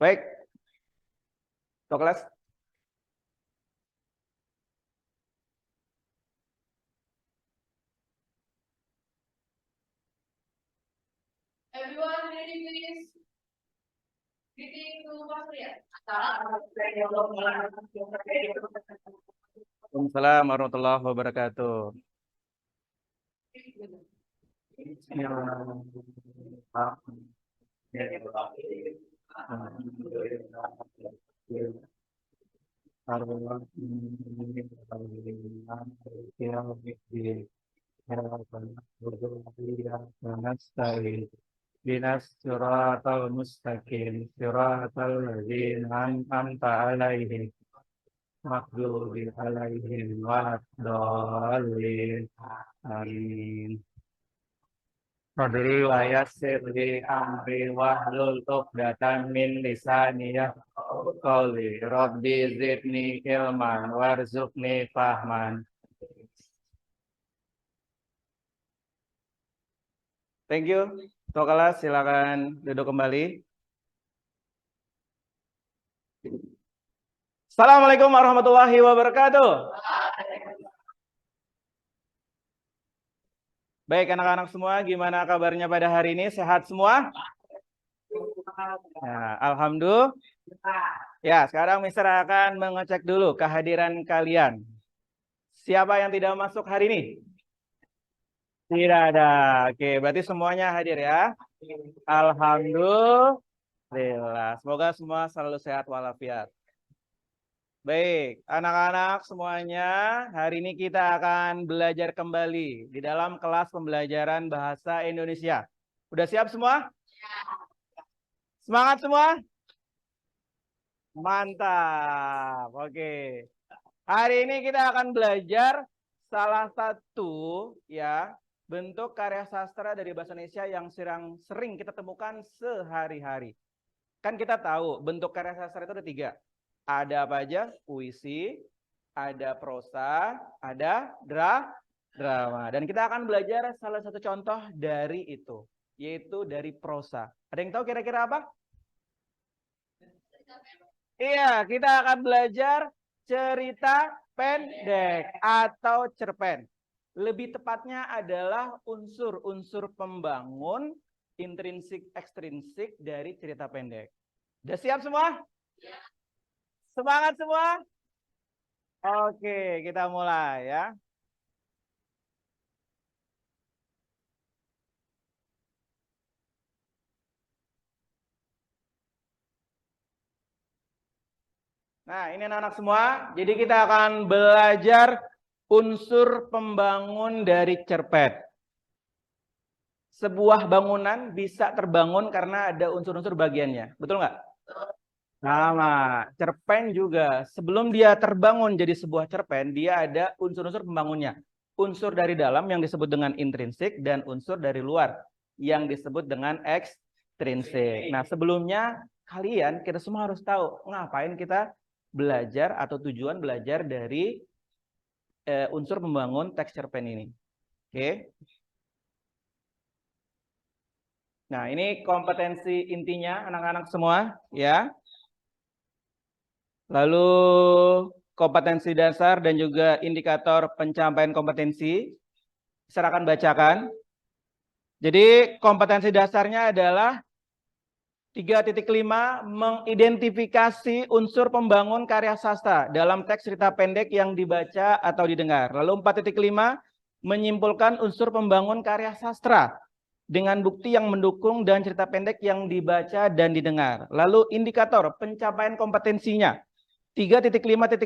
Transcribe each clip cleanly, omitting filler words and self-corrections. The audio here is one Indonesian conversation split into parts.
Baik, kelas. Everyone ready, please? Greeting to Pastor. Waalaikumsalam warahmatullahi wabarakatuh. Binas siratal mustaqim siratal ladzina an'amta 'alaihim maghdubi 'alaihim waladdallin. Amin. Rabbi wa yassir li amri wahlul 'uqdatam min lisani yafqahu qawli. Rabbi zidni ilman warzuqni fahman. Thank you. Tua kelas silakan duduk kembali. Assalamualaikum warahmatullahi wabarakatuh. Baik anak-anak semua, gimana kabarnya pada hari ini? Sehat semua? Nah, alhamdulillah. Ya, sekarang Mister akan mengecek dulu kehadiran kalian. Siapa yang tidak masuk hari ini? Tidak ada. Oke, berarti semuanya hadir ya. Alhamdulillah. Semoga semua selalu sehat walafiat. Baik, anak-anak semuanya, hari ini kita akan belajar kembali di dalam kelas pembelajaran bahasa Indonesia. Udah siap semua? Semangat semua? Mantap. Oke. Hari ini kita akan belajar salah satu ya bentuk karya sastra dari bahasa Indonesia yang sering kita temukan sehari-hari. Kan kita tahu bentuk karya sastra itu ada 3. Ada apa aja? Puisi, ada prosa, ada drama. Dan kita akan belajar salah satu contoh dari itu, yaitu dari prosa. Ada yang tahu kira-kira apa? Iya, kita akan belajar cerita pendek atau cerpen. Lebih tepatnya adalah unsur-unsur pembangun intrinsik ekstrinsik dari cerita pendek. Udah siap semua? Ya. Semangat semua? Oke, kita mulai ya. Nah, ini anak-anak semua. Jadi kita akan belajar unsur pembangun dari cerpen. Sebuah bangunan bisa terbangun karena ada unsur-unsur bagiannya. Betul nggak? Sama. Cerpen juga. Sebelum dia terbangun jadi sebuah cerpen, dia ada unsur-unsur pembangunnya. Unsur dari dalam yang disebut dengan intrinsik dan unsur dari luar yang disebut dengan ekstrinsik. Nah, sebelumnya kalian, kita semua harus tahu ngapain kita belajar atau tujuan belajar dari unsur pembangun teks cerpen ini. Oke. Nah, ini kompetensi intinya anak-anak semua ya. Lalu kompetensi dasar dan juga indikator pencapaian kompetensi. Saya akan bacakan. Jadi kompetensi dasarnya adalah 3.5 mengidentifikasi unsur pembangun karya sastra dalam teks cerita pendek yang dibaca atau didengar. Lalu 4.5 menyimpulkan unsur pembangun karya sastra dengan bukti yang mendukung dan cerita pendek yang dibaca dan didengar. Lalu indikator pencapaian kompetensinya 3.5.1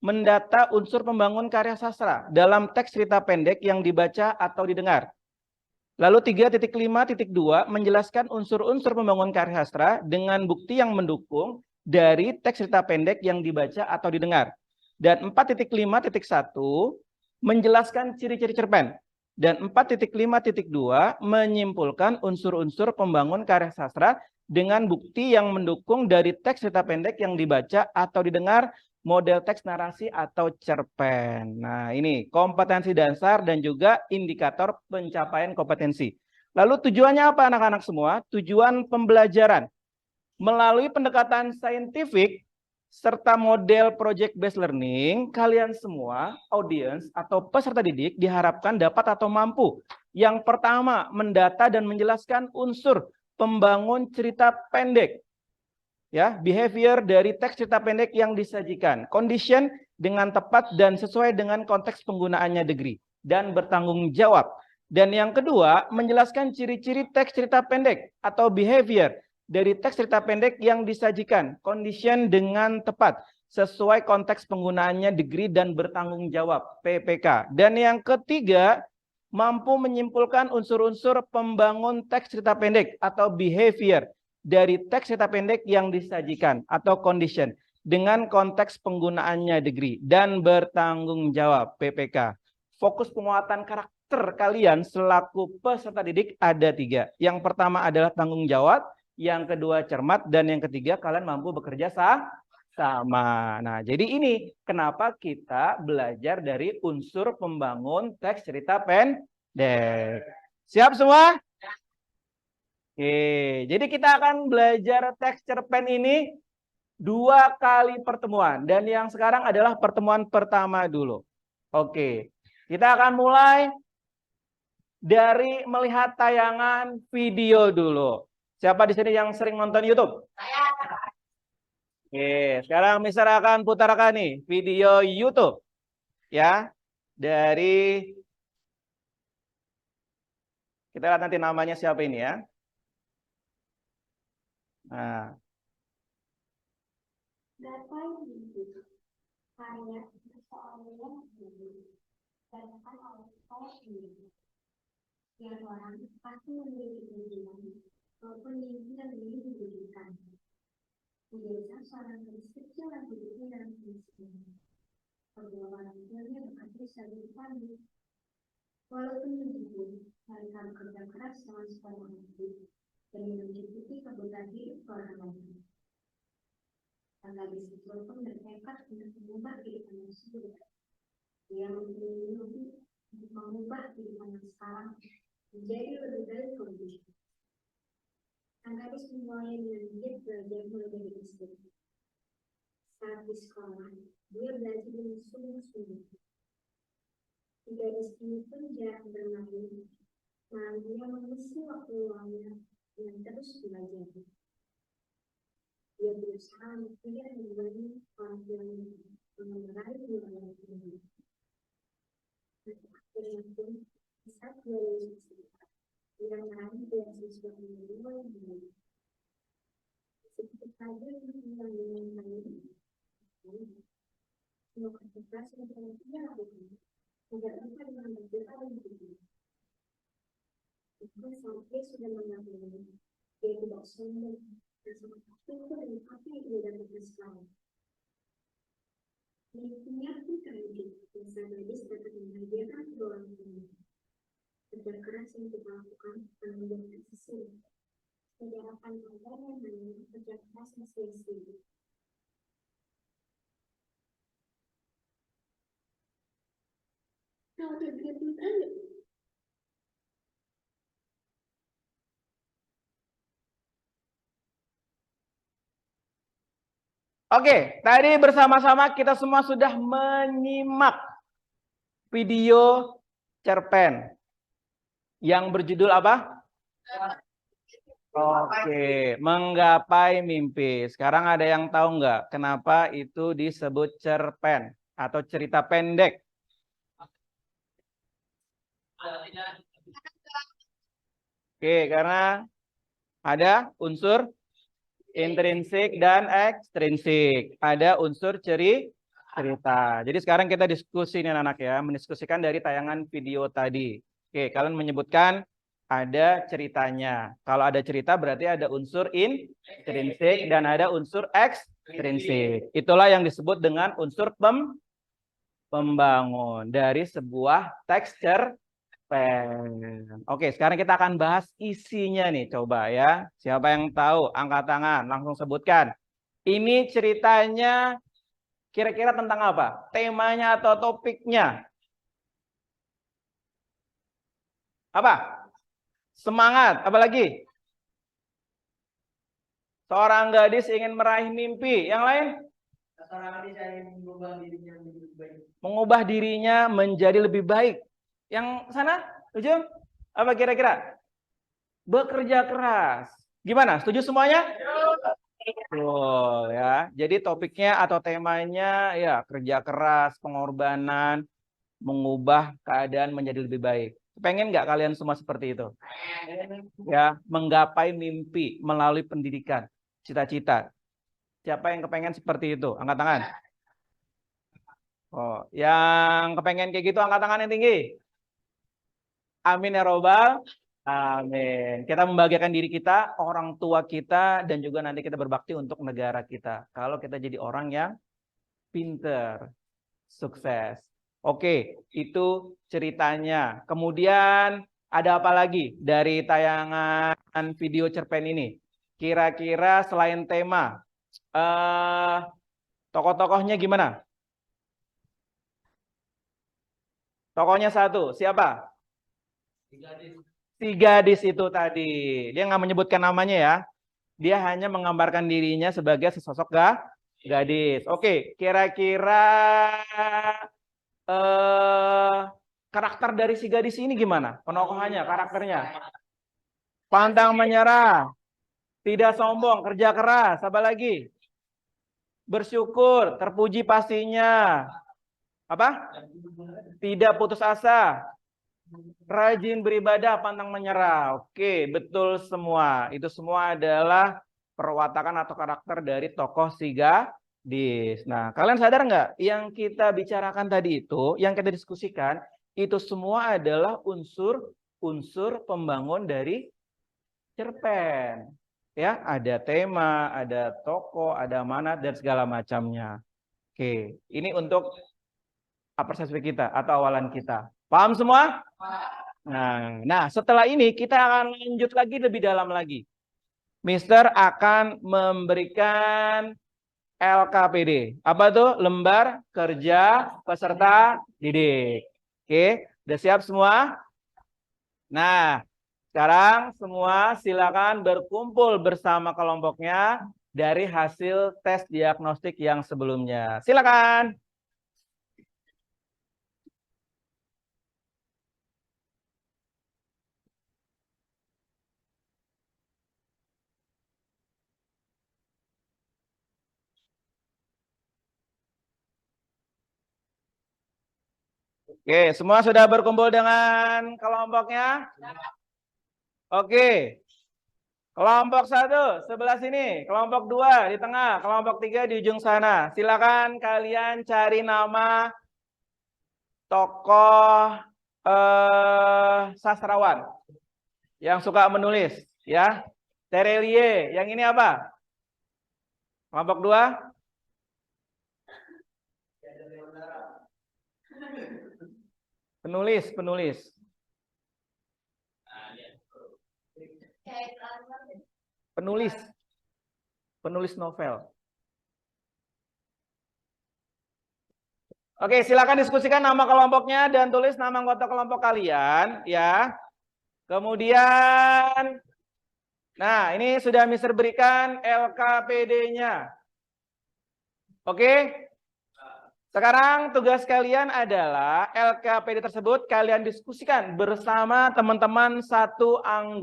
mendata unsur pembangun karya sastra dalam teks cerita pendek yang dibaca atau didengar. Lalu 3.5.2 menjelaskan unsur-unsur pembangun karya sastra dengan bukti yang mendukung dari teks cerita pendek yang dibaca atau didengar. Dan 4.5.1 menjelaskan ciri-ciri cerpen. Dan 4.5.2 menyimpulkan unsur-unsur pembangun karya sastra dengan bukti yang mendukung dari teks cerita pendek yang dibaca atau didengar, model teks narasi atau cerpen. Nah, ini kompetensi dasar dan juga indikator pencapaian kompetensi. Lalu tujuannya apa anak-anak semua? Tujuan pembelajaran. Melalui pendekatan saintifik serta model project based learning, kalian semua, audiens atau peserta didik diharapkan dapat atau mampu. Yang pertama, mendata dan menjelaskan unsur pembangun cerita pendek. Ya, behavior dari teks cerita pendek yang disajikan. Condition dengan tepat dan sesuai dengan konteks penggunaannya degree dan bertanggung jawab. Dan yang kedua, menjelaskan ciri-ciri teks cerita pendek atau behavior dari teks cerita pendek yang disajikan. Condition dengan tepat sesuai konteks penggunaannya degree dan bertanggung jawab PPK. Dan yang ketiga, mampu menyimpulkan unsur-unsur pembangun teks cerita pendek atau behavior dari teks cerita pendek yang disajikan atau condition dengan konteks penggunaannya degree dan bertanggung jawab PPK. Fokus penguatan karakter kalian selaku peserta didik ada 3. Yang pertama adalah tanggung jawab, yang kedua cermat, dan yang ketiga kalian mampu bekerja sama. Nah, jadi ini kenapa kita belajar dari unsur pembangun teks cerita pendek. Siap semua? Oke, jadi kita akan belajar teks cerpen ini 2 kali pertemuan. Dan yang sekarang adalah pertemuan pertama dulu. Oke, kita akan mulai dari melihat tayangan video dulu. Siapa di sini yang sering nonton YouTube? Oke, sekarang Mister akan putarkan nih video YouTube. Ya, dari... Kita lihat nanti namanya siapa ini ya. Nah, Data yang dibutuhkan karya persoalan dilakukan oleh saya sendiri. Yang orang pasti memiliki tujuan maupun mimpi yang ingin diwujudkan. Biasa seorang gadis kecil yang hidupnya dalam kemiskinan. Kedua orang tuanya bekerja sebagai petani. Walaupun begitu, mereka bekerja keras dengan sepenuh hati demi mencukupi kebutuhan hidup orang lain. Gadis itu pun bertekad untuk mengubah kehidupan tersebut. Dia mempunyai mimpi untuk mengubah kehidupan yang sekarang menjadi lebih baik kondisi. Sang gadis memulai dengan giat belajar mulai dari SD. Saat di sekolah, dia belajar dengan sungguh-sungguh. Gadis ini pun jarang bermain, malah dia mengisi waktu luangnya dengan terus belajar. Dia berusaha untuk tidak membebani orang tuanya dengan meraih nilai tinggi. Akhirnya pun, saat dia lulus SMA, dia meraih beasiswa yang baik. Seperti saja yang mengenai semua aktivitas yang telah dia lakukan agar dapat dengan berdoa dan berdoa. Jika sampai sudah mengatakan, dia tidak sombong. Sama itu dari apa yang dia dapatkan sekarang. Mimpinya pun terwujud, dan sang gadis dapat membahagiakan kedua orang tuanya. Kerja keras yang kita lakukan akan membuat hasil. Tidak akan ada yang namanya kerja keras yang sia-sia. Kalau tergantung Anda. oke, tadi bersama-sama kita semua sudah menyimak video cerpen yang berjudul apa? Oke, menggapai mimpi. Sekarang ada yang tahu nggak kenapa itu disebut cerpen atau cerita pendek? Oke, karena ada unsur intrinsik dan ekstrinsik. Ada unsur cerita. Jadi sekarang kita diskusi nih anak-anak ya, mendiskusikan dari tayangan video tadi. Oke, kalian menyebutkan ada ceritanya. Kalau ada cerita berarti ada unsur intrinsik dan ada unsur ekstrinsik. Itulah yang disebut dengan unsur pembangun dari sebuah teks cerpen. Oke, sekarang kita akan bahas isinya nih, coba ya. Siapa yang tahu? Angkat tangan, langsung sebutkan. Ini ceritanya kira-kira tentang apa? Temanya atau topiknya? Apa? Semangat, apa lagi? Seorang gadis ingin meraih mimpi. Yang lain? Mengubah dirinya menjadi lebih baik. Yang sana? Setuju? Apa kira-kira? Bekerja keras. Gimana? Setuju semuanya? Betul ya. Jadi topiknya atau temanya ya kerja keras, pengorbanan, mengubah keadaan menjadi lebih baik. Pengen nggak kalian semua seperti itu? Ya, menggapai mimpi melalui pendidikan, cita-cita. Siapa yang kepengen seperti itu? Angkat tangan. Oh, yang kepengen kayak gitu angkat tangan yang tinggi. Amin ya robbal. Amin. Kita membahagiakan diri kita, orang tua kita, dan juga nanti kita berbakti untuk negara kita. Kalau kita jadi orang yang pinter, sukses. Oke, itu ceritanya. Kemudian ada apa lagi dari tayangan video cerpen ini? Kira-kira selain tema, tokoh-tokohnya gimana? Tokohnya satu, siapa? Si gadis itu tadi. Dia nggak menyebutkan namanya ya. Dia hanya menggambarkan dirinya sebagai sesosok gadis. Oke, kira-kira karakter dari si gadis ini gimana? Penokohannya, karakternya. Pantang menyerah, tidak sombong, kerja keras, apa lagi? Bersyukur, terpuji pastinya. Apa? Tidak putus asa. Rajin beribadah, pantang menyerah. Oke, betul semua. Itu semua adalah perwatakan atau karakter dari tokoh si gadis. Nah, kalian sadar nggak? Yang kita bicarakan tadi itu, yang kita diskusikan, itu semua adalah unsur pembangun dari cerpen. Ya, ada tema, ada tokoh, ada mana, dan segala macamnya. Oke, ini untuk persepsi kita atau awalan kita. Paham semua? Nah, setelah ini kita akan lanjut lagi lebih dalam lagi. Mister akan memberikan LKPD. Apa tuh? Lembar kerja peserta didik. Oke, udah siap semua? Nah, sekarang semua silakan berkumpul bersama kelompoknya dari hasil tes diagnostik yang sebelumnya. Silakan. Oke, semua sudah berkumpul dengan kelompoknya? Oke. Kelompok 1 sebelah sini, kelompok 2 di tengah, kelompok 3 di ujung sana. Silakan kalian cari nama tokoh sastrawan yang suka menulis, ya. Terelie, yang ini apa? Kelompok 2? Penulis. Penulis novel. Oke, silakan diskusikan nama kelompoknya dan tulis nama anggota kelompok kalian, ya. Kemudian, nah ini sudah Mister berikan LKPD-nya. Oke. Sekarang tugas kalian adalah LKPD tersebut kalian diskusikan bersama teman-teman satu anggota